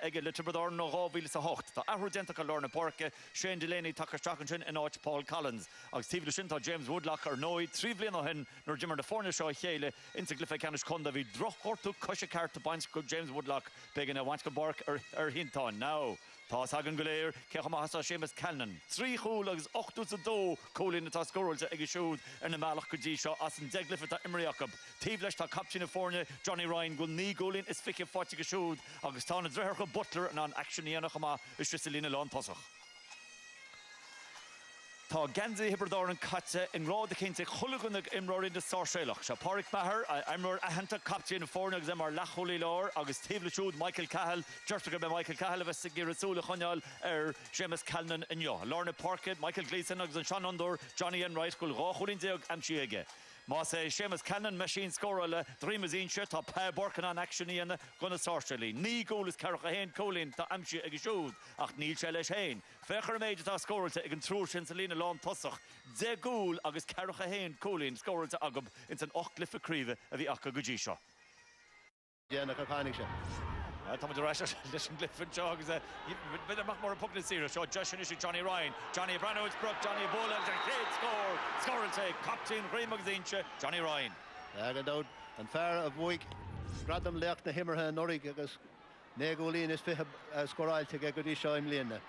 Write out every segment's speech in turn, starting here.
ag le Tipperary nó 2008. Tá ahru denta Lorna Parke, Shane Delaney takear stracan sin in áit Paul Collins. Agus tíbhla sin tá James Woodlock ar nóid trí bliain ó hin nor Jimmer na fórne seo chéile inta glyfa canis chunda bhí drochortú cosise ceart a baint go James Woodlock began a Wanska Bark ar hintáin. Now, tá sagan go léir cecha maithas Seamus Callan. 3 chúl agus 8-2 cólín atá scóilte ag siúd ar na mealach go dtí seo as an deglyfa tá Imre Jacob. Tíbleis tá captain na fórne Johnny Ryan go ní gólín is fiche fáte go siúd agus tá na dreithir go Butler an actioníanach má is Tristalína lán tosach. Tá Ganzi Hibberdor an catte in rád a cinnte chulagunnig imróir in de Sarsfields. Se Páric Maher imróir a henta captain na fórne agus mar lacholí lár agus tíbla siúd Michael Cahill, Jertaga be Michael Cahill a bheits gur súla chuneáil ar Seamus Callan in jo. Lorna Parkett, Michael Gleeson agus an Sean Undor, Johnny Enright gúil ráchúlín deag amsí aige. Má sé Seamus Callan machine scóráile drímas se tá pe borcan an actioníana gona Sarsfields. Ní gólas cearcha héin cólín tá amsí ag siúd ach níl se leis héin. Fechar méid tá scóilte ag an trúr sin sa lína lán tosach. De gúil agus cearcha héin cólín scóilte agam in san 8 glyfa críomh a bhí acha go dtí seo. Déanach a chánig se. Tá muid reis leis an glyfan seo agus bit amach mar an pucna síra seo Josh is Johnny Ryan, Johnny Branowitz-Brook, Johnny Bola an chéad scóilte captain Green Magazine Johnny Ryan. Agad dod an fear a bhuaig gradam leach na himmarthe an norig agus négólín is fithe scóráilte go dtí seo im líana.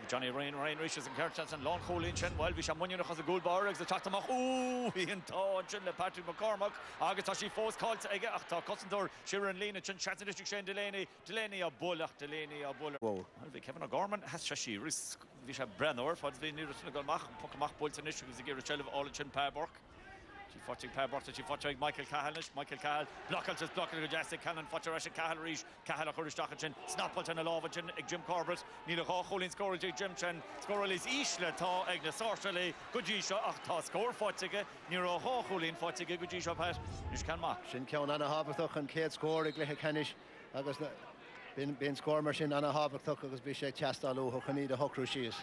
Johnny Ryan reaches and Kerchans and Long Colin Chen well we shall munionach as a goal bar as the Tatamach in touch le Patrick McCormack Agatashi Fos called ag ach tá Cosendor Sharon Lena Chen Chattanooga Shane Delaney a bull well we Kevin O'Gorman has Shashi we shall Brenner for the near to go mach Pokemach Bolton issue is the Rachel of all Chen Pabork. She fought Pabork she fought Michael Cahill blocked go Jessica Cannon fought Rasha Cahill Reach Cahill Curristachin Snappleton Alovachin Jim Corbett Neil Holin score Jim Chen score is Ishla tá ag na Sarsfields Gujisha ach tá score fátige Neil Holin fátige Gujisha pat is can ma sin ceann anna habartach an céad scór ag lethe canis agus bin scór mar sin anna habartach agus bhí sé teastáú chuní a hocrú síos.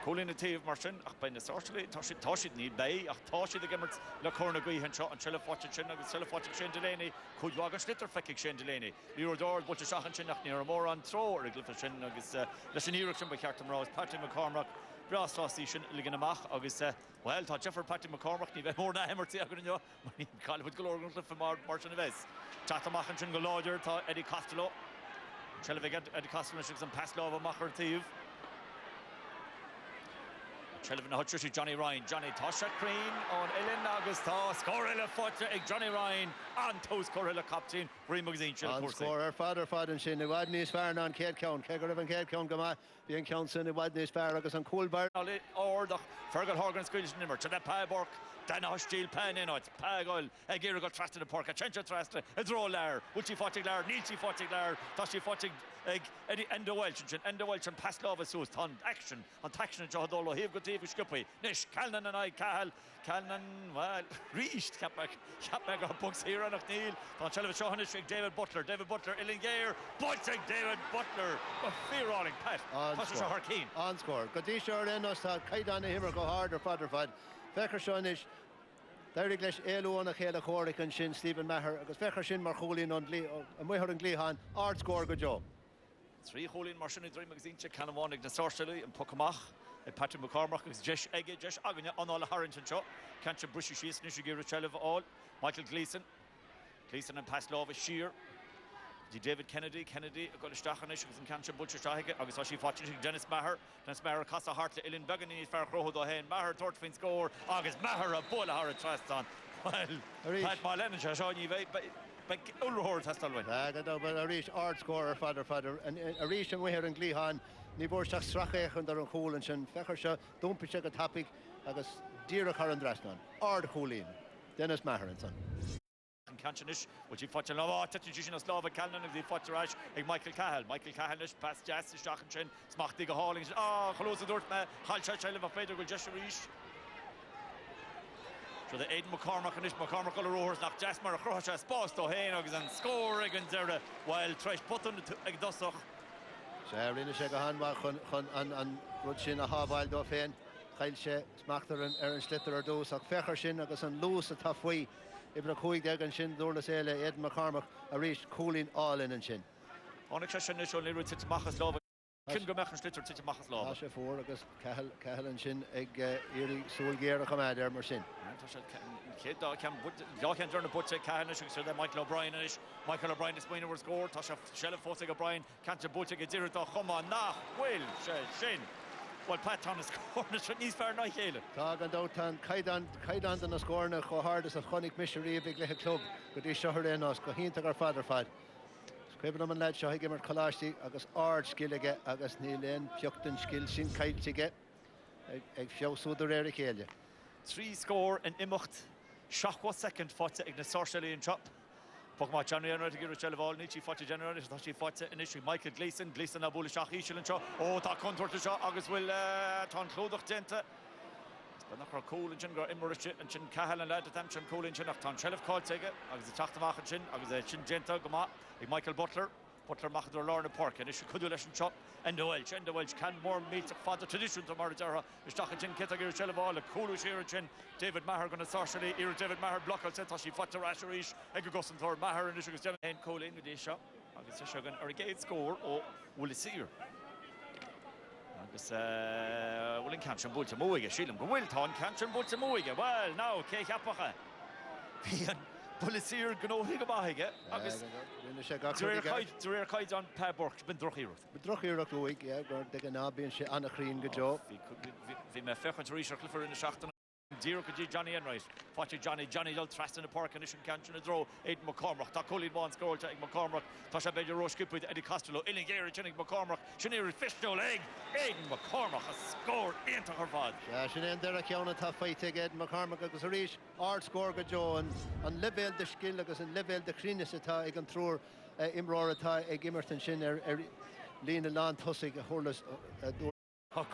Colin Native Martin, ach by the Sarsfields, Toshid need bay, ach Toshid the Gimmert, La Corna Gui and shot and Chilafwatch Chin, and Chilafwatch Shane Delaney, could you a slitter fecking Shane Delaney? Leo Dord, but the Shachan Chin, near a more on throw, or a glyph of Shin, agus, Lesson by Carton Rose, Patrick McCormack, Brass Station, Liganamach, agus, well, thought Jeffrey Patrick McCormack, even more than him or tea, I couldn't know, when he called with Glorian Cliff from Martin Neves. Tatamach and Chingo Lodger, thought Eddie Costello, Chilafig Eddie Costello, and Paslova Macher Thief. Shelvin Hutchers Johnny Ryan, Johnny Tosha Green on Ellen August Scorella Foot Johnny Ryan and Toes Corella captain Green Magazine scorer father and sin wadnis fair on Kate Count Kegger and Kate Count Gama being Council wadnis fair agus an Coolbar or the Fergal Horgan Squills nimmer to the Pabork Dan Steel Pen in it Pagol Agir got trusted the pork a chencha trusted a draw lair Uchi Fotig lair Nilchi Fotig lair Tashi Fotig Eddie Endo Welch and Paslova Sus on action on taction Jahadolo here good David Scuppy Nish Calnan and I Calnan well reached Capback got books here on Neil on Chelva Shohanish David Butler Illingair Boycek David Butler fear rolling Pat on score Godisha Renos Kaidana Himmer go harder father Fecher Shonish There English Elu on a Kayla Corrick and Shin Stephen Maher agus Fecher Shin Marcholin on Lee and Weher and Glehan art score good job. 3 Holin Marshall Dream Magazine Canawanig the Sarsfields and Pocamach Patrick McCormack is Jesh Aganya on all the Harrington shot Cancha Brushy Shees Nishigir Chelov all Michael Gleeson and Paslova Shear David Kennedy got a Stachanish and Cancha Butcher Shahig Agus Ashi Fortune Dennis Maher Casa Hart to Ilin Begani Fair Croho Dohen Maher Tortfin score August Maher a Bola Hara Trastan well Pat Marlen and Shashani But Ulrahort has to win. But a reach art scorer, father, and a reach and we here in Glehan, Niborstach Strachech and the Cool and Shin Fechersha, don't pitch a topic, Agus Dira Karan Drasnan, Ard Coolin, Dennis Maher and son. And Kanchanish, which he fought a lot of Tatiana Slava Callan, and he fought to Rash, and Michael Cahill, past Jazz, Stachenshin, Smachtiga Hauling, close the door, Halcha Child of Pedro, just a reach. So the Aidan McCormack and McCormack all the roars knock Jasper across as post to Hainogs and score against there while Trish Button ag Dusach. Rina sé go hanma an rud sin a hábhail do féin chail sé smachtar an ar an slitar ar dús ach fechar sin agus an lús a tá faoi Ibra Cuig there and Shin Thurles Éile Ed McCormack a reached cooling all in and Shin. Onyx Shin is only to Machas Love. Kim go mechan slitter to Machas Love. Tasha for agus Cahill and Shin ag Iri Soulgear come out there Marsin. Kid can turn the put Cahill so that Michael O'Brien and Michael O'Brien is winner score. Tasha Shell of Fossig O'Brien can't you boot a Dirta come on nah will Shin. Well, Pat Thomas corner should he's fair night Hale. Tag and Doughton Kaidan and the score na go hard as a Chonic Missionary a big little club. Good is shot in us go hint our father fad. Scribbin man lad show he gamer Kalashi agus ard skill again agus Nilen Pjokton skill sin kite to get. Eg show so the rare Hale. 3 score in Imacht. Shachwa second fought in the Sarsfields in chop. Pokemon January to get Rochelle Val Nichi fought January that she fought initially Michael Gleason a bullish Shachishil and Shaw. Oh, that contour to Shaw August will Ton Clodach Denta. But not cool and Jingo Immerich and Chin Cahill and Lad at them Chin Cool and Chin Ton Shelf called take it. August the Tachtamach and Chin, August Chin Genta Gama, Michael Butler Machadur Lorna Park and issue could do less chop and the Welsh can more meet father tradition to Maradera. The Stachin Kitagir Shellval, a cool Chin, David Maher going to Sarsfields, David Maher block out Tashi Fata Rasharish, Egogosan Thor Maher and issue is and Cole in with the shot. August Shogun or a gate score or will see her. August will in Canchan Bull to Moiga, Shillam, Wilton, Canchan Bull to Moiga. Well, now, Kay Kapaha. Polisier gno higabahiga agus Dre Kaid on Pabork bin drochir. Drochir go week yeah go de na bin she an green go job. Vi me fechon to Richard Clifford in the shachten. Dear could Johnny Enright. Watch Johnny Del Trust in the park and Ishan Canchan a draw. Aidan McCormack. Ta Colin one score to McCormack. Tasha Bedger Roche skip with Eddie Costello. Illingary Chinnig McCormack. Shaniri fish no leg. Aidan McCormack has scored into her fad. Yeah, Shannon there a count top fight again. McCormack agus a reach art score go Joe and level the skill agus and level the cleanness ata I can throw Imror ata Gimmerton Shin Lena Land Tussig Hurles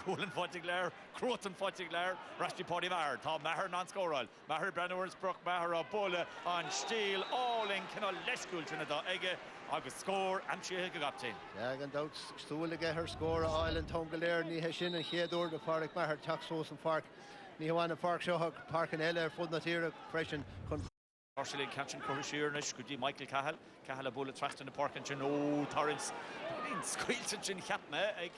Coolin Fontigler, Croton Fontigler, Rashti Potty Maher, Tom Maher non-scoral, Maher Brennersbrook, Maher Bulla on Steel, all in Kino Leshkul Trinidad Ege, August score, and she hit up team. Yeah, and out Stool to get her score, Island Tongaler, Ni Heshin and Hedor, the Park Maher, Taxos and Park, Nihawana Park Shohak, Park and Ella, Fundnatira, Freshen. Partially catching Corishirnish, could be Michael Cahill, Cahill a bullet trust in the park and Chino Torrance. Squeals and Chin Chapma, a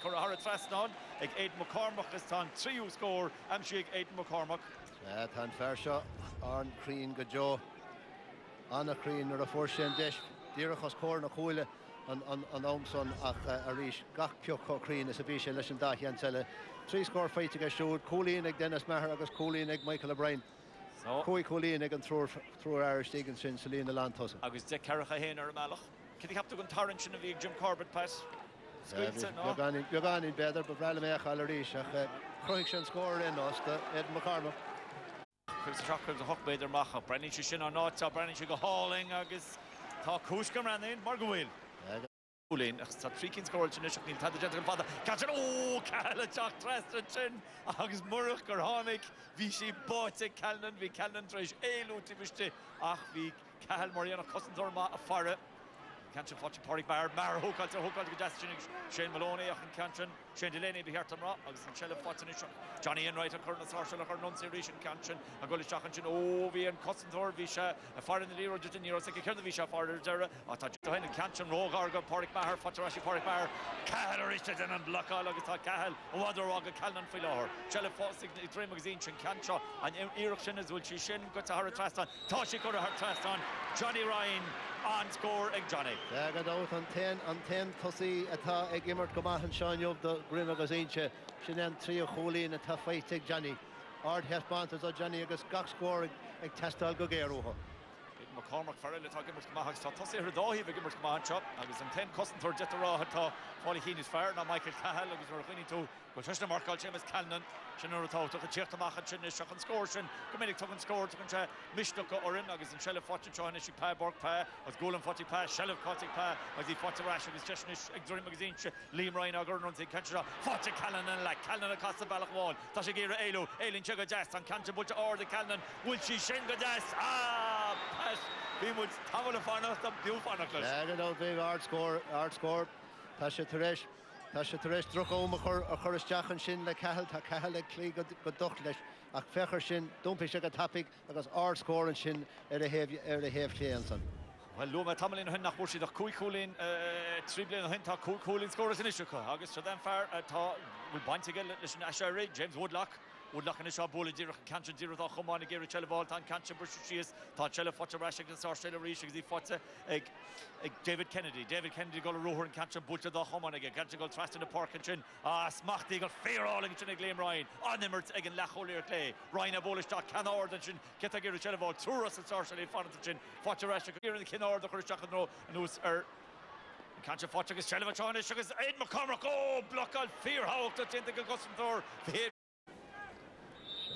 Corahara Trust on, Aidan McCormack is on 3 score, and she Aidan McCormack. Yeah, Tan Farshaw, Arn Crean Gajo, Anna Crean or a 4-shen dish, Dirachos Corn, Coole, and Omson, Arish, Gach Kyoko Crean, is a Visha, Listen Dahi and Sella. 3 score fight to get showed, Cooley and Dennis Maher, August Cooley and Michael O'Brien. Cooley and Egan through Irish Stevenson, Selena Lantos. August Dick Carahain or Malach. Can you have to go Torrance in the Jim Corbett pass? You're gone in better, but Ralamech Alarish, Croixon score in us, Ed McCormack. Chris Trucker, the Huck Bader Macha, Brennan Shishin or not, Brennan should go hauling, August Talk Kushka ran in, Margawil. Coolin, a 3 score to Nishak, had the gentleman father, catch it, oh, Kalachak, Trestachin, August Muruk or Honik, Vichy Bote, Calnan, V. Calnan, Trish, Elu, Tibishti, Ach, V. Kahal Mariana, Cousin Dorma, a Farah. Canchan Fotch Park Bar, Hokal to Gaston, Shane Maloney, Achan Canchan, Shane Delaney, Bihertamra, August and Shell of Fotch, Johnny Enright, a Colonel Sarsfields, a Nunciation Canchan, a Gullish Achan, oh, V and Cousin Thor, Visha, a far in the Lero, Jutinero, Seki Kerr, the Visha, Farder, Zera, Attack to Hen and Canchan, Rogarga, Park Bar, Fotcharashi Park Bar, Kahal, Richard and Block, August Kahal, Wadarog, Calnan Filor, Shell of Fotch, the Dream Magazine, Cancha, and Ericsson as well, Shin, got to her Trastan, Toshi got to her Trastan, Johnny Ryan. On score ag Johnny. Yeah, got out on 10 Tussie ata ag Immert Gomahan Sean Yob the Grim Magazinche. Shinan 3 Holy in a tough fight ag Johnny. Ard Hespanters of Johnny agus gach score ag Testal Gogero. McCormack Farrell to Gimmert Gomahan so Tussie her dahi ag Gimmert Gomahan chop. Agus an 10 Cousin for Jetta Raw hata Folly Keen is fair now Michael Cahill agus we're going to go Trishna Markle James Calnan. Shinur to a Chirta Machan Chin Shakan score Shin Comedic token score to Mishnuka Orin agus and Shell of Fortune Sean Ishi Pa Borg Pa as Golem Forty Pa Shell of Cotic Pa as he fought to Rash as Jeshnish Exory Magazine Liam Ryan Ogor runs in Cantra Fortune Callan and like Callan across the Balak wall Tashagira Elu Elin Chega Jast and Cantra Butcha or the Callan will she Shinga Jast pass we would Tamal Fana the Bill Fana yeah, get out big art score Tasha Teresh Tá sé tar éis droch óma a chur isteach an sin le cahall tá cahall le clí go ducht leis ach fechar sin dúmpa sé go tapig agus scór an sin a héamh chéan san. Well, Luma Tamalin hun nach Bursi doch Cúlín Triblin hun tá Cúlín scores in Isha agus so then far tá will Bantige listen Ashari James Woodlock in Isha Bola Dirach Cancha Dirach Chomani Gary Cheleball Tan Cancha Burshis tá Chele Focha Rashik and Sarsfields Rish ag Focha David Kennedy go roher and Cancha Bulta da Chomani Cancha go trust in the park and chin smachti go fair all in chin Gleam Ryan on the Mertz again Lacholier Clay Ryan Abolish dot Canard and chin Keta Gary Cheleball Tourus and Sarsfields Fon and chin Focha Rashik here in the Canard the Kurishak no and who's Cancha Focha is Cheleball on is Ed McCormick block on fear how to chin the Guston Thor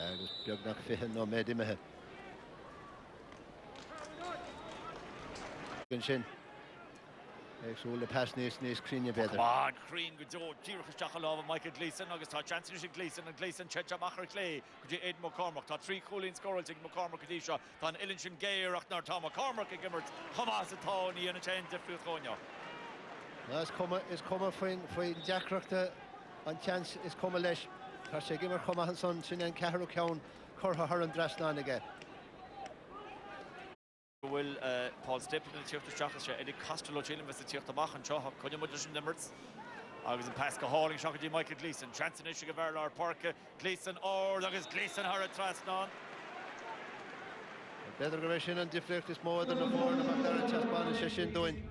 agus beag nach fihan nó méid imethe. Gan sin agsúil le pass níos críne beidir. Come Crean go do Díreachas Jachalava Michael Gleeson agus tá Chancellor sin Gleeson and Gleeson Checha Machar Clay go Ed McCormick tá trí Cúlín scoil ag McCormick go seo tá Ilin sin Géireach nar tá McCormick ag gimmert Chomás atá ní ana chain defriúd chóneo. Is cuma faoin deacreachta an chance is cuma leis tá sé gimar chuma son sin an ceathrú ceann churtha thar an drasnáin aige. Will Paul Stapleton tíochttar seachas sé Eddie Costello Chilin vis tíocht amach an seo chuine muidir sin Nimerts agus an Pascal Hurling seachadí Michael Gleeson Chanson is go bhar ar Parka Gleeson agus Gleeson thar a trasnáin. Beidir go bheith sin an difricht is mód an na bhórna ach dar an teaspáin sé sin dúin.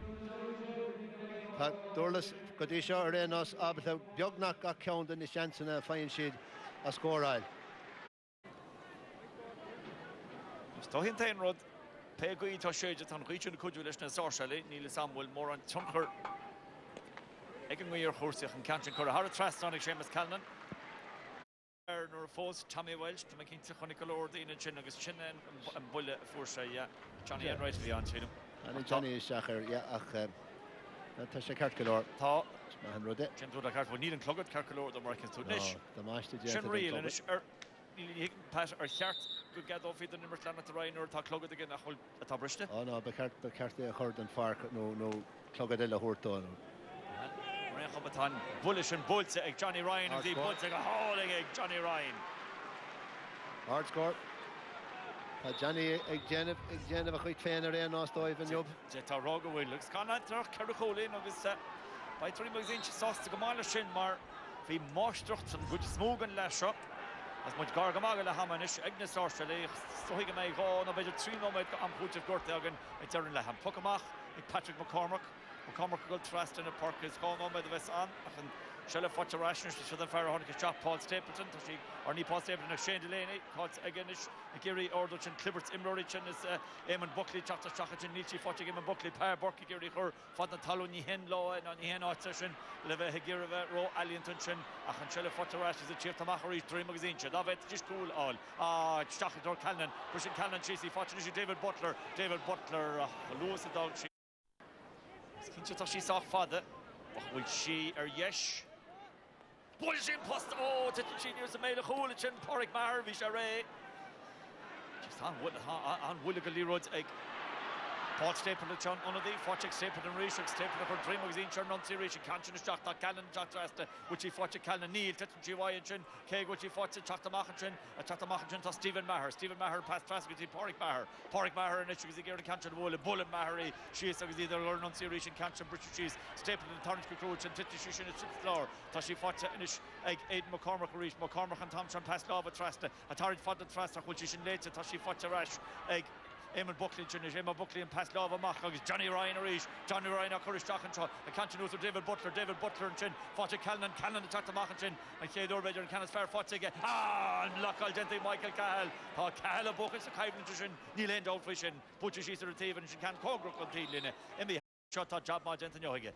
Tá Thurles go dtí seo ar réanos ábhar beagnach a ceann den is seansanna féin siad a scóráil. Stohinn tain rud pe go ítá séide tan ríún cuiú leis na Sarsfields níle Samuel mór an tunchar ag an ngíor chósaach an Canchan chur a thar a trastánig Seamus Callan nuair fós Tommy Welsh tá cinnte chunig go leor daoine sin agus sin an buile fuairse Johnny Enright bhí an sinm. An Johnny is seachar ach tá sé ceart go leor. Tá an rud é. Sin rud a ceart bhfuil níl an clogad ceart go leor do mar cin tú níis. Tá máiste dé. Sin riil inis pas ar cheart go gad off idir nimmer lena a rein or tá clogad again nach atá briste. No, be ceart é a chur an farc nó clogad eile thuirtá. Rechabatán bullish and Bulce ag Johnny Ryan and the Bulce ag hauling ag Johnny Ryan. Hard score. Johnny ag Jennifer a chuid féin ar réan ástáibh an job. Tá rága bhfuil legus canna tar Caracholín agus by 3 magazine sásta go mála sin mar bhí mástrucht san good smógan leis as much gargamaga le hamanis ag na Sarsfields stoige mé gá na beidir 3 nóid am chúteach gorta agan ag terin le ham Puckamach ag Patrick McCormick go trust in a park is gá nóid a bheits an ach an Shella Focha Rashnish to the Fair Honica Chap Paul Stapleton to she or ni Paul Stapleton of Shane Delaney caught againish Gary Ordich and Clibberts Imrorich and is Eamon Buckley Chapter Chachat and Nietzsche Focha Eamon Buckley Par Borky Gary Hur Fad Taloni Hen Law and on Hen Session Leve Hegirva Ro Alienton ach and Shella Focha Rash is a chief to Machari 3 magazine David just cool all Chachat or Callan pushing Callan Chasey Focha David Butler Lewis the dog she she saw father will she or yes Bullshit post to years of made a hole in Porrick Mar Visharay. Just on Willigal Leroy's egg. Paul Stapleton on the Fochik Stapleton Rishik Stapleton for Dream magazine non series Canchan Shot Callan Jackrasta which he Fochik Callan Neil Tetchy Wyanchin Keg which he Fochik Chactamachin to Stephen Maher passed Trasky Porrick Maher and it's a Canchan Wool Bullet Mahery she is either non series Canchan British cheese Stapleton Torrance Coach and Titishishin at 6th floor Tashi Focha Inish Egg Aid McCormick Reach McCormick and Thompson passed Lava Trasta a Torrance Fodder Trasta which is in later Tashi Focha Rash Egg Eamon Buckley and past Lava Mach Johnny Ryan Johnny Ryan Curish Jackentraw a Canchan David Butler and Chin Focha Callan attacked the Mach and Chin and Kay Dorvager and Canis Fair Focha and Lock Al Gente Michael Cahill Cahill a Buckus a Kyvan Tushin Neil End Outfishin Butcher she's a Retaven and she can't Cogruk on Teedlin in shot job ma Genton Yohige.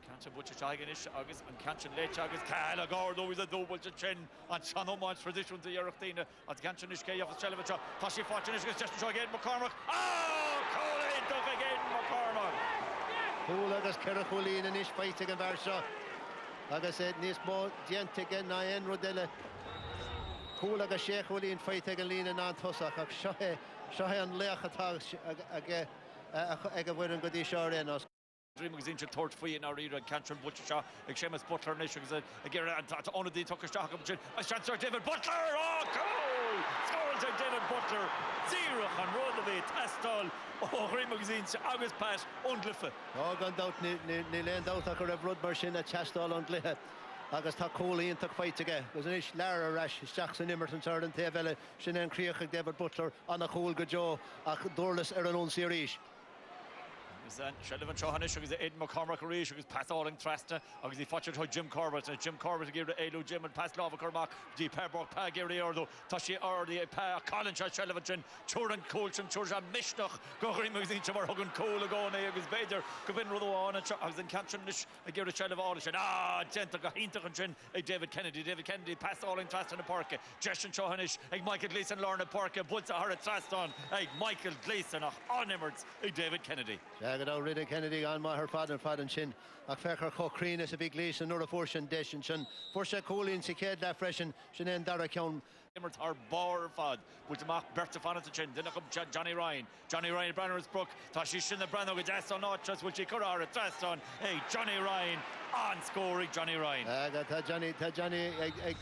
Canchan Butcher Chaginish August and Canchan Lech August Cahill Gordo is a double to Chin and Chano Mons tradition to Yerachtina at Canchan Ishkay of the Chelevich Tashi Fortunish just again McCormick Colin Duff again McCormick Cool agus Caracholín and ish fight again Varsha agus said Nismo Dient again Nayan Rodella Cool agus Sheikholín fight again Lina Nantosak Shahe an Leachatag ag a bhfuir an go dtí seo réanos Dream magazine to third for you now read Cantron Butcher shot like Seamus Butler and issues again to honor the Tucker stock up a chance David Butler goal scores David Butler 0 on Rodovit Astol Dream magazine August Pat Undlife gone out ni land out a Rod Marshin at Chastall Undlife agus tá cólaí ionach fight aige gus inis lear rash Jackson Immerton Sardan Tevele sin an críoch David Butler an a chól go Joe ach Thurles an ón series Shelivan Chohanish agus Ed McCormack Rish agus Pat Alling Trasta agus he fetched ho Jim Corbett gave the Elu Jim and Pat Lava Cormac di Perborg Pa Gary Ordo Tashi Ordi Pa Colin Shelivan Chin Choran Colchin Chorja Mishnach Gorim magazine Chamar Hogan Cole Agone agus Bader Gavin Rodoan and agus in Cantrinish I gave the Shelivan Gentle Gahinter Chin David Kennedy Pat Alling Trasta in the park Jeshin Chohanish Michael Gleason Lorna Park Bulza Hara Traston Michael Gleason on Emirates David Kennedy Go rid of Kennedy on my her father and chin. A fecher Cochrane is a big lease and nor a fortune dish and chin. Forsha Colin Siked la freshen, Shinen Darakon. Emirates are bar fad. But Mark Berta Fan at the chin. Then Johnny Ryan. Branner's Brook. Tashish in the Brando Gadas on not just which he could are at on. Hey, Johnny Ryan on scoring Johnny Ryan. Johnny,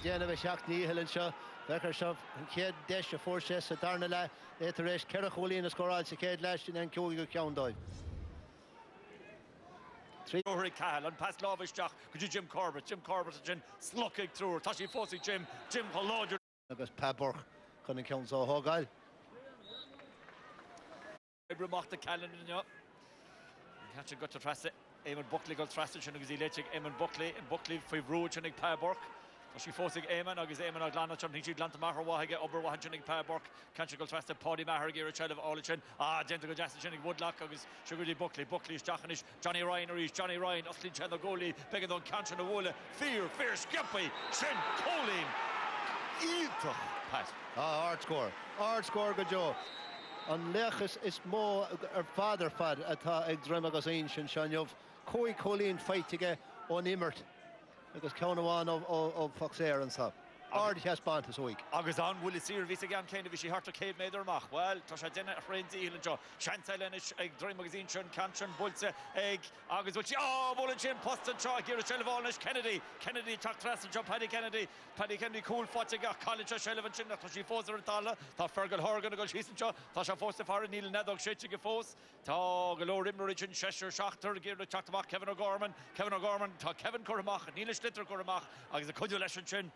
Jenna Shak Nihil and Shaw. Becker Shaw, Ked Desh, a Forsha, Satarnala, Eteresh, Keracholi and a score all Siked Lash and then Kogi Countdoy. Rory Cahill and past Lovish could you Jim Corbett and slucking through Tashi Fossey Jim Holodger agus Paborg couldn't count so Hogal Mock the calendar can't you got to trust it Eamon Buckley got trusted and Electric Eamon Buckley for Roach and Paborg Tashi Fossey Eamon agus Eamon Aglana something she Glanta Mahar Wahige Ober Wahajinik Paborg can't you go trust it Paddy Mahar Gira Child of Olichin Gentle Justin Woodlock agus Sugarly Buckley Stachanish Johnny Ryan Uslin Chen the goalie bigger than Canton Wola Fear Skippy Shin Colin Eto Pat hard score go Joe an lechas is mo father fad atá ag Drom agus ancient Shanyov Koi Colin fight aige on Immert agus Conawan of Foxair and so Ard has bant this week. Agus on will see vis again kind of she hart Cave made her mach. Well, Tasha Denna friends Elan Jo. Chancelenish egg Dream magazine Chun Canchan Bulza egg Agus which Bulletin Poston Chaw Gira Shelvanish Kennedy Chuck Trass and Paddy Kennedy cool Fotiga College Shelvan Chin Tashi Foser and Tala Ta Fergal Horgan go Sheeson Chaw Tasha Foster Far Neil Nedog Shitchig Fos Ta Galore Immerich and Cheshire Shachter Gira Chaktamach Kevin O'Gorman Ta Kevin Cormach Neil Schlitter Cormach Agus a Kudulation Chin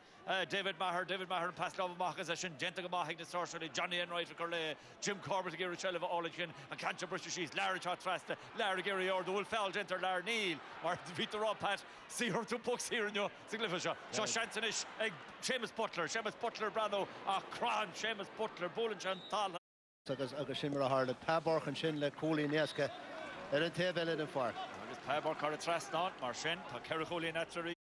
David Maher and Paslov Machazeshin, Gentagama Higna Sorcery, Johnny Enright Curley, Jim Corbett, Gary Cheleva Olichin, and Cancha British Shees, Larry Trasta, Larry Gary or the Wolf Fell, Genter, Larry Neal, or Vita Rob Pat, see her two books here in your Siglifisha, so Shantonish, Seamus Butler, Brando, Cran, Seamus Butler, Bullinchan, Tal. Agus Shimmer Harley, Paborg and Shinle, Cooley, Neska, and Tevele and Far. Agus Paborg or a Traston, Marshin, Keracholi Naturi.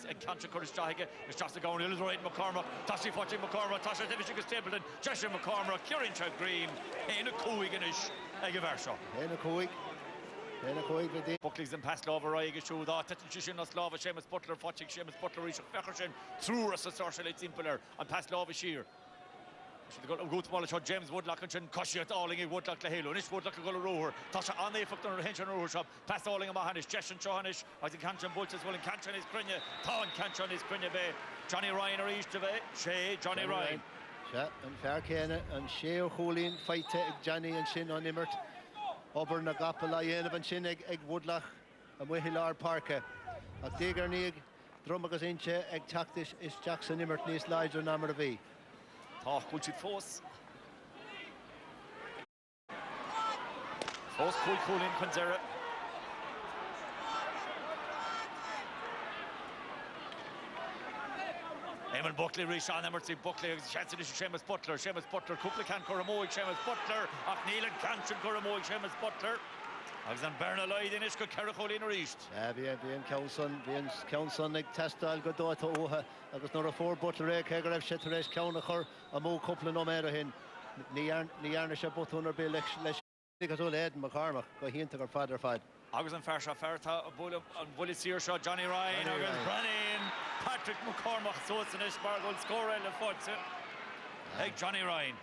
And Cancha Curtis Jahiga is just a going Illustrated McCormack, Tashi Fotching McCormack, Tasha Division Stapleton, Cheshire McCormack, Kieran Chad Green, Aina Coiganish, Egavershaw. Aina Coig, Buckley's in Paslova, Raiga Shoe, Tatishin Oslava, Seamus Butler, Fotching, Seamus Butler, Risha Fechershin, through us a social simpler, and Paslova Shear. Should go to Wallet James Woodlock and Cushiat Alling Woodlock Lahalo, Nish Woodlock go to Roher, Tasha on the effect on her hench and Roher shop, Pass Alling and Mahanish, Jeshin Chohanish, I think Canchan Bulch as well, and Canchan is Crinya, Town Canchan is Crinya Bay, Johnny Ryan or East of Bay, Shay, Johnny Ryan. And Fairkena and Shay O'Hoolin fight Johnny and Shin on Immert, Ober Nagapala, Yenav and Shin Egg Woodlock, and Wihilar Parker, a Digger Nig, Drumagas Inche, Egg Tactish is Jackson Immert, Nis Liger Namar V. Could you force? Force cool in Conzera. Eamon Buckley, Rishon Emerson, Buckley, Seamus Butler, Kuplikan Kuramoy, Seamus Butler, Achneil and Canchan Kuramoy, Seamus Butler. Alexander Bernaloid in Ishko Keracholin or East. Bien Counson, Nick Testal, Godota Oha, agus nor a 4 Butler Egg, Hegaref Shetteresh, Counachor, a Mo Couple no Merahin, Niarnisha Button or Bill Lesh, Nicotol Ed McCormack, go Hinter or Father Fad. Agus and Farsha Ferta, Bully Searshaw, Johnny Ryan, Agus Brennan, Patrick McCormack, Sosanish, Bargol, Score and Fortune. Hey, Johnny Ryan.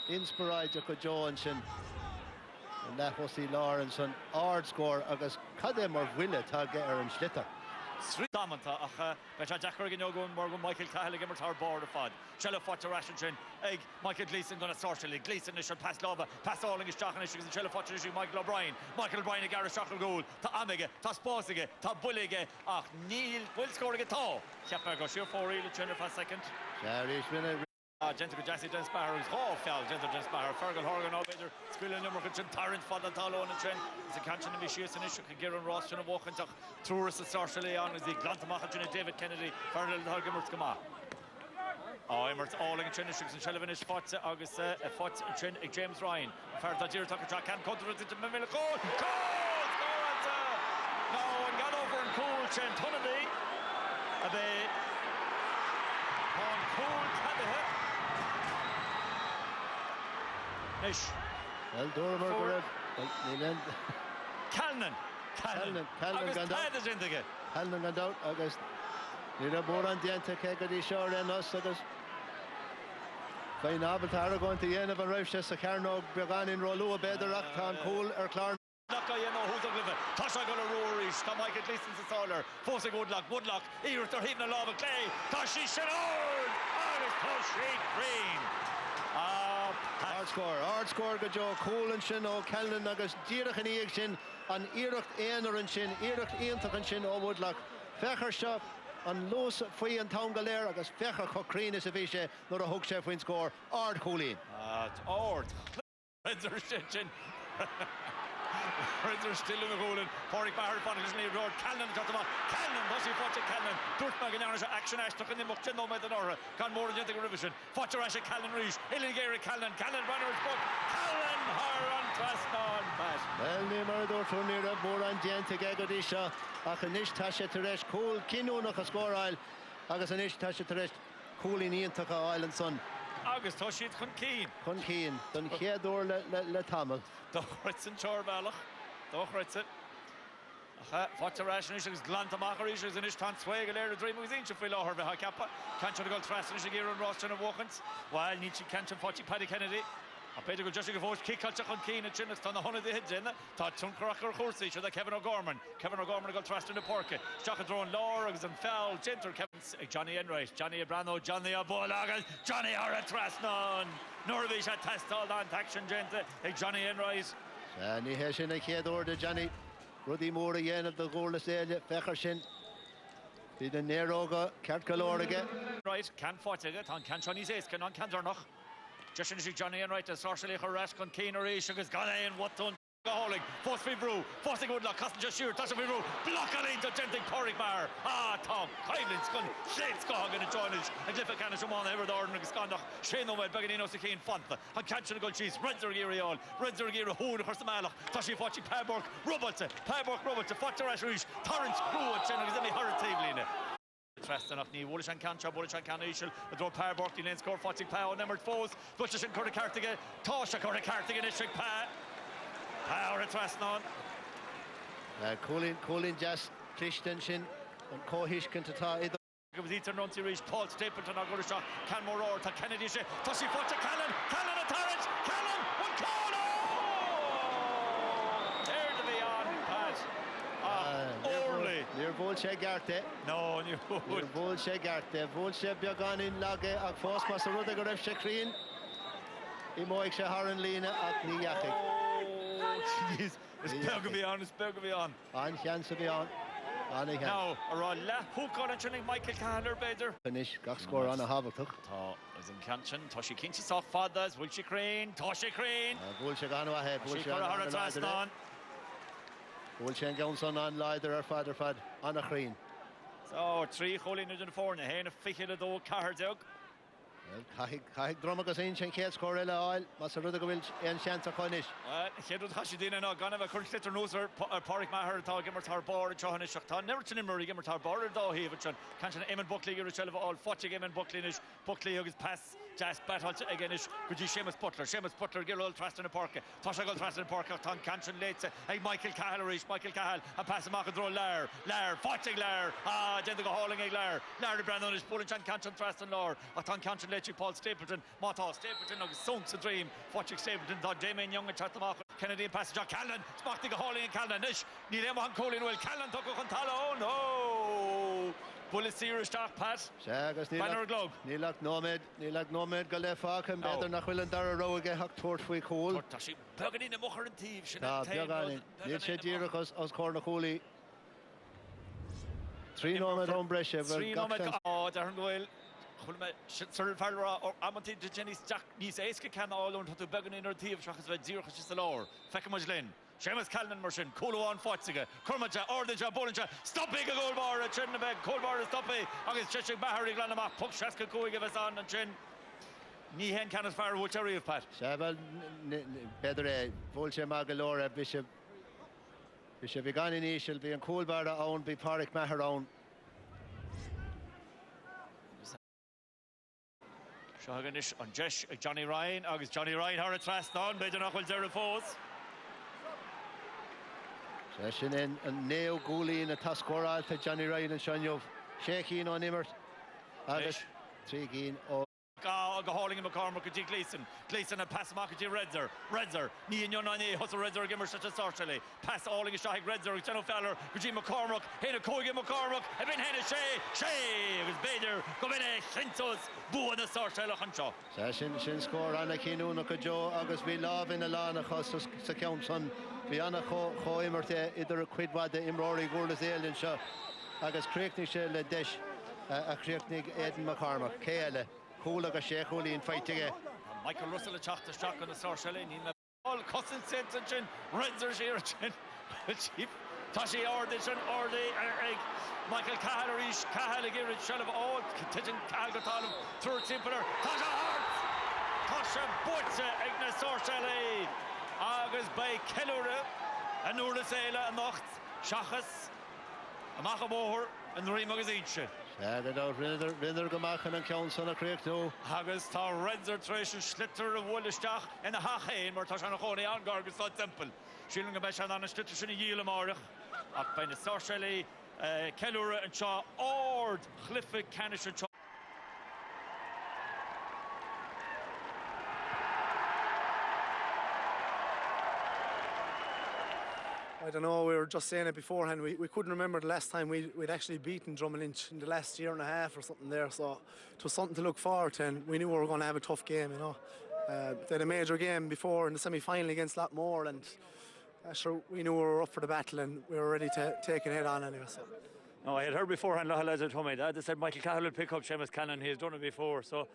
Inspired Joe Johnson. And that was the Lawrence on hard score. Agus Cadem or Willa Target and Schlitter. Sri Damanta, Becha Jacker Ginogo, Morgan Michael Cahill, Gimmert, our board of Fod. Shello Fotter Rashinchin, Egg, Michael Gleeson, gonna Sarsfields, Gleeson, Nishal, pass Lova, pass all in his Jack and Ishig, and Shello Fotter, Michael O'Brien, a Gareth Shackle goal, to Amige, to Sposige, to Bullige, Neil, will score a guitar. Chapper, sheer 4 real, Chinner for a second. Sharish winner. Gentle Jesse Dennis Barrows, fell, Gentle Dennis Barrow, Fergal Horgan, Obeter, Squilling number, Tarrant, Father Talo, and Chen, it's a canton of Mishias and Ishuk, Giron Ross, and Walkentach, Tourist and Sarsfields on as the Glantamachin and David Kennedy, Fergal Horgan, Murskama. Emmerts all in Chinishuk and Shelvinish Fots, August, Fots, Chin, James Ryan, Fergal Deer Tucker Track, and Contra to Mamila Cole, no, and got over and cool, Chen, Tunnedy, a bit on cool, Tabaha. Nish. Well, Dormer, Calnan gone out. Calnan gone out. August. You're born on the Antakegadi shore and us. August. Fine, Abeltar going to the end of a race. Just a Carnog, Began in Rolua, Bederach, Tan Cool, or Clarn. Luck, you know who's a gliver. Tasha got a roarish. Come, Michael Gleeson to Solar. Forcing Woodlock. Here, they're hitting a lava clay. Tashi Shalord. Tashi Green. Hard score go Joe Cool and Shin O Callan agus Dírach and Eag Shin an Irecht Éanar and Shin Irecht Éantach and Shin O Woodlock Fecher shop an Los Fui and Town Galer agus Fecher Cochrane is a Visha nor a hook chef win score Ard Cooley Ard Shin Rinser still in the goal and Porrick Bahar Fontaine Lead Road Callan got them on Callan Hussey Fotcha Callan Durtmag and Irish action Ashtock in the Muck no Med Nora Con more than the revision Fotcha Asha Callan Reach Illigary Callan Runner's book Callan Har on Trasnon pass Well Nimmer Dortmund near a more on Gente Gagodisha Achanish Tasha Teresh Cool Kino no score Isle Agus Anish Tasha Teresh Cool in Ian Tucker Island Sun August Toshit Kun Keen Dun Kiador le Tamil Dochritz and Chorbalach Dochritz Fotcha Rash and Ish's Glantamachar Ish's and Ishtan Swag Air Dream was inch of Philo Harvey Kappa Can't go Trash and Shigir and Ross and Walkins while Nietzsche Canton Fotchi Paddy Kennedy a Peter go just go kick culture on Keen and Chin on the 100 the heads in thought some cracker horse each other Kevin O'Gorman go Trust in the Porky Stock and throwing Lorgs and Fell Gentle Kevin Johnny Enright Johnny Abrano Johnny Abolagas Johnny Hara Trasnon Norvish had test all on action Gente Johnny Enright Johnny Heshin a Kiador de Johnny Ruddy Moore again of the goalless area Fechershin Did a Neroga Kertkalor again Right can fight it on can Johnny's ace can on Kanzarnoch Just in Johnny Enright the Sarsfields Rash con Keen or Ishig is gone in what done Hurling force Fibru forcing good luck Costin just sheer touch of Fibru block a lane to Genting Porrick Bar Tom Kylin's gun Shane Skog and a joinage and Cliff a Canis Ramon ever the ordinary Skondach Shane Omed Beganino Sakeen Fonta and Catching a good cheese Renzer Giriol Renzer Gira Hood across the Malach Tashi Fochi Pabork Robertson Fotcha Rashrish Torrance Crew and Chen is any hurry table in it Treston up knee, Woolish and Cancha, the draw Power Borky lane score, Fotsing Pow, numbered foes, Butchers and Curta Cartigan, Tosha Curta Cartigan, Ishik Power at Treston. Colin Jas, Christensen, and Kohishkin to tie either. It was Ethan Runty Reach, Paul Stapleton, Agurisha, Canmore or to Kennedy, Toshi Fotcha, Callan a Torrance, Callan, one corner! There to be on, pass. Orly. Near Volche Garte. No, you would. Volche Garte. Volche Bjagan in Lage, Ak Fosmas, Rudiger F. Shakrin. Imoik Shaharan Lina at Niyakik. Oh, jeez. It's Berger on. On chance to be on. Now, Aralla, who got a chilling Michael Cahill better? Finish, got score on a Havertuck. As in Canchin, Toshi Kinchi soft fathers, Wilshi Crane, Toshi Crane. Volche Gano ahead, Volche on. Volche and Johnson on Lider or Father Fad on a Crane. So, 3 holding in the 4 and a hand of Fichel of the Cardog. Caig Drom agus ein sin chéad scóir eile áil, mas a rud a go bhfuil an seans a chuinis. Chéadú Hashidina ná gan bh chuir litar nósar Porrick Maher atá gimmart ar bar tehanna seachta. Never tin imir gimmart ar bar dá híh can sin Eamon Buckley ar shelf all Fotchig Eamon Buckley is Buckley agus pass Jazz battle again is could you Seamus Butler get all trust in the park Tasha go trust in the park Ton Canchin late hey Michael Cahill a pass mark draw Lair fighting Lair then they go hauling Lair Brandon is pulling John Canchin trust in Lair Ton Canchin late Paul Stapleton Mata Stapleton songs a dream watching Stapleton Damien Young and Chattermark Kennedy pass John Callan smarting a hauling in Callan ish Neil Mohan Colin well Callan took a Contalo no Bullet serious dark pass. Banner glove. Nílag nómed go le fáchan beidir nach bhfuil an dar a ró aige hacht tuairt faoi cúil. Tá sí beagán in mochar an tíomh sin Tá beagán. Níl sé díreach os cór na chúlaí. Trí nómed ón breise. Trí nómed dar an ghfuil. Chulme Sir Farra or Amonti de Jenny's Jack níos éisce can all on tú beagán in ar tíomh seachas bheith díreach is the lár. Fecha muid linn. Seamus Callan mar sin Cúlháin fáitige Curmaja Ordaja Bollinja stopping a goal bar at Chinnabeg goal bar is stopping agus Cheshire Bahari Glanamach puck Shaska Cúig of us on and Chin ní hen canas far Wuchari of Pat Sebel Bedre Volche Magalora Bishop Vigani Nishel be an cool bar own be Parik Maher own Shaganish on Jesh Johnny Ryan agus Johnny Ryan har a trust on beidir nach zero fours Sin in an neo goalie in a tascoral to Johnny Ryan and Shanyov shaking on Immert agus Trigin o go hauling in McCormick to Gleason and pass market to Redzer ní in yon hustle Redzer gimmer such a sorcery pass all in Shahig Redzer General Feller G McCormick hit a Coig McCormick have been headed Shay was Bader go in Chintos boo in the sorcery hancho sin score Anna Kinu no Joe agus we love in the lana chos sa countson vi Anna cho Immerte idir quidwad the Imrory Gurlas Alien shot agus Creeknig she le dish a Creeknig Eden McCormick Kele Coola go sé choí in fightige. Michael Russell a chachta shock on the Sarsfields ní all cousin Chin Redzer here Chief Tashi Ordichin Michael Cahill again shell of all Tijan Cahill got on third simpler Tasha Hart Tasha Butcha Igna Sarsfields agus by Kellura and Urla Sela and Nacht Shachas a Machabohor and Rí magazine shit. Rinner gemachen an Council Creek no. Hagus tá Redzer Tration Schlitter of Wollestach in the Hachain mar tá an choni an Gargus so temple. Shilling a besh an Schlitter sin Yile Marach. Up by the Sarsfields Kellura and Shaw Ord Clifford Canish and I don't know, we were just saying it beforehand, we couldn't remember the last time we'd actually beaten Drom in the last year and a half or something there, so it was something to look forward to, and we knew we were going to have a tough game, you know. They had a major game before in the semi-final against Latmore, and sure, we knew we were up for the battle and we were ready to take it head on anyway. So. No, I had heard beforehand, they said Michael Cahill would pick up Seamus Callan, he's done it before, so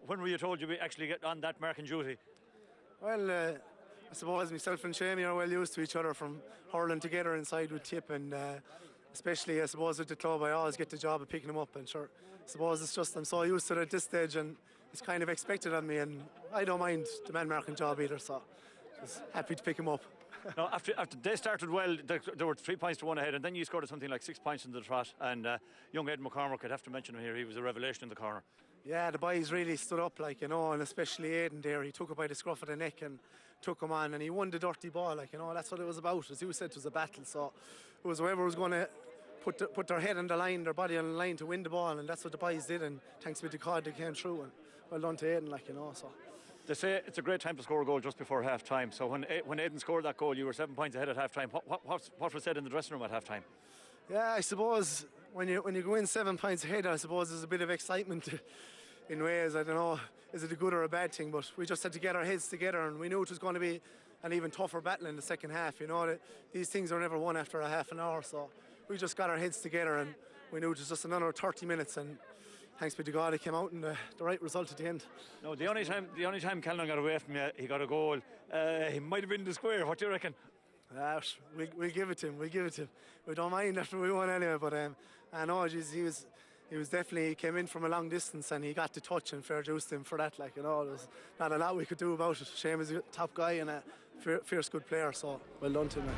when were you told you'd actually get on that marking duty? Well, I suppose myself and Shamey are well used to each other from hurling together inside with Tip, and especially I suppose at the club I always get the job of picking him up, and sure I suppose it's just I'm so used to it at this stage and it's kind of expected of me, and I don't mind the man marking job either, so just happy to pick him up. No, after they started well, there were 3 points to one ahead, and then you scored something like 6 points in the trot, and young Ed McCormick, I'd have to mention him here, he was a revelation in the corner. Yeah, the boys really stood up, like, you know, and especially Aidan there, he took it by the scruff of the neck and took him on, and he won the dirty ball, like, you know, that's what it was about. As you said, it was a battle, so it was whoever was going to put their head on the line, their body on the line to win the ball, and that's what the boys did, and thanks be to God they came through, and well done to Aidan, like, you know, so. They say it's a great time to score a goal just before half-time, so when Aidan scored that goal, you were 7 points ahead at half-time. What was said in the dressing room at half-time? Yeah, I suppose when you go in 7 points ahead, I suppose there's a bit of excitement in ways. I don't know, is it a good or a bad thing, but we just had to get our heads together, and we knew it was going to be an even tougher battle in the second half. You know, these things are never won after a half an hour, so we just got our heads together, and we knew it was just another 30 minutes, and thanks be to God it came out in the right result at the end. No, the only time Callan got away from you, he got a goal. He might have been in the square. What do you reckon? We'll give it to him. We don't mind after we won anyway, but I know, geez, he was definitely, he came in from a long distance and he got the touch, and fair dues to him for that. Like, you know, there's not a lot we could do about it. Shame is a top guy and a fierce good player, so well done to him.